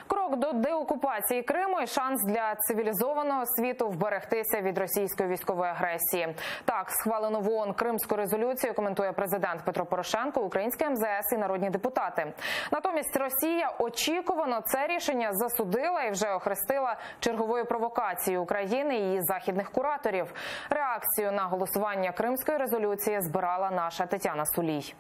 Крок до деокупації Криму і шанс для цивілізованого світу вберегтися від російської військової агресії. Так, схвалену в ООН Кримську резолюцію коментує президент Петро Порошенко, українське МЗС і народні депутати. Натомість Росія очікувано це рішення засудила і вже охрестила черговою провокацією України і її західних кураторів. Реакцію на голосування Кримської резолюції збирала наша Тетяна Сулій.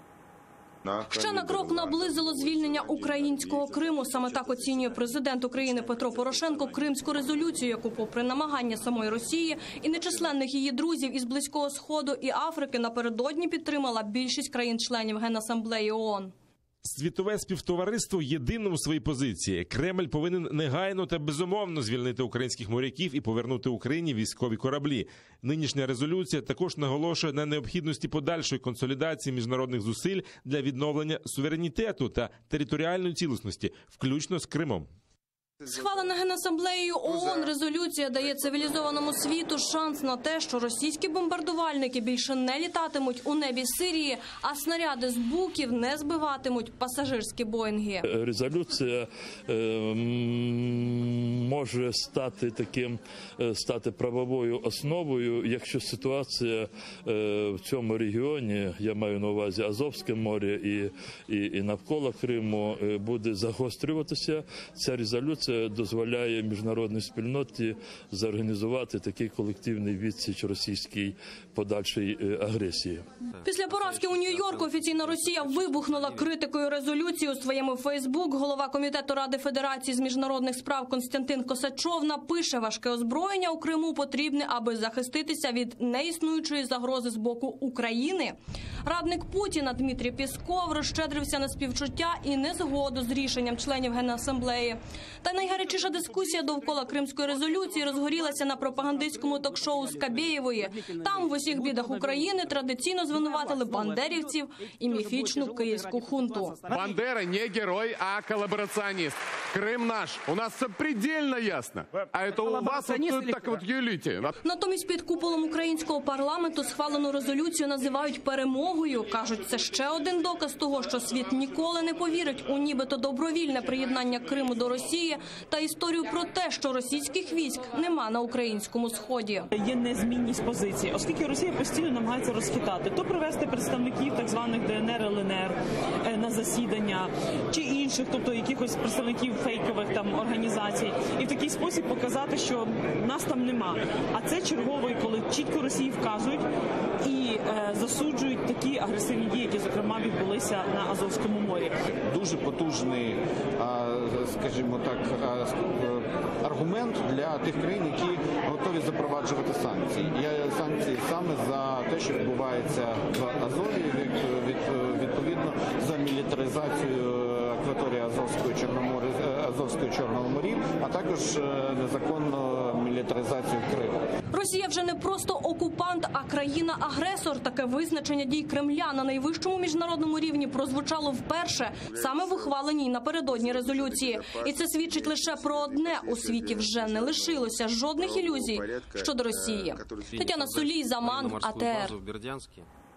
Ще на крок наблизило звільнення українського Криму. Саме так оцінює президент України Петро Порошенко Кримську резолюцію, яку, попри намагання самої Росії і нечисленних її друзів із Близького Сходу і Африки, напередодні підтримала більшість країн-членів Генасамблеї ООН. Світове співтовариство єдине у своїй позиції. Кремль повинен негайно та безумовно звільнити українських моряків і повернути Україні військові кораблі. Нинішня резолюція також наголошує на необхідності подальшої консолідації міжнародних зусиль для відновлення суверенітету та територіальної цілісності, включно з Кримом. Схвалена Генасамблеєю ООН резолюція дає цивілізованому світу шанс на те, що російські бомбардувальники більше не літатимуть у небі Сирії, а снаряди з буків не збиватимуть пасажирські боїнги. Резолюція може стати правовою основою, якщо ситуація в цьому регіоні, я маю на увазі Азовське море і навколо Криму, буде загострюватися. Ця резолюція дозволяє міжнародній спільноті зорганізувати такий колективний відсіч російській подальшій агресії. Після поразки у Нью-Йорку офіційна Росія вибухнула критикою резолюції у своєму Фейсбук. Голова Комітету Ради Федерації з міжнародних справ Константин Косачов напише: важке озброєння у Криму потрібне, аби захиститися від неіснуючої загрози з боку України. Радник Путіна Дмитрій Пєсков розщедрився на співчуття і незгоду з рішенням членів Генасамблеї. Та найгарячіша дискусія довкола Кримської резолюції розгорілася на пропагандистському ток-шоу Скабєєвої. Там в усіх бідах України традиційно звинуватили бандерівців і міфічну київську хунту. Бандера не герой, а колабораціоніст. Крим наш. У нас це предельно ясно. А це у вас тут так от юліте. Натомість під куполом українського парламенту схвалену резолюцію називають перемогою. Кажуть, це ще один доказ того, що світ ніколи не повірить у нібито добровільне приєднання Криму до Росії та історію про те, що російських військ нема на українському сході. Є незмінність позиції, оскільки Росія постійно намагається розхитати, то привести представників так званих ДНР, ЛНР на засідання, чи інших, тобто якихось представників фейкових там організацій, і в такий спосіб показати, що нас там нема. А це черговий, коли чітко Росії вказують і засуджують такі агресивні дії, які, зокрема, відбулися на Азовському морі. Дуже потужний, скажімо так, аргумент для тих країн, які готові запроваджувати санкції. Є санкції саме за те, що відбувається в Азові, відповідно за мілітаризацію акваторії Азовського Чорного морів, а також незаконну мілітаризацію Криму. Росія вже не просто окупант, а країна-агресор. Таке визначення дій Кремля на найвищому міжнародному рівні прозвучало вперше саме в ухваленій напередодні резолюції. І це свідчить лише про одне: у світі вже не лишилося жодних ілюзій щодо Росії. Тетяна Сулій, Заман, АТР.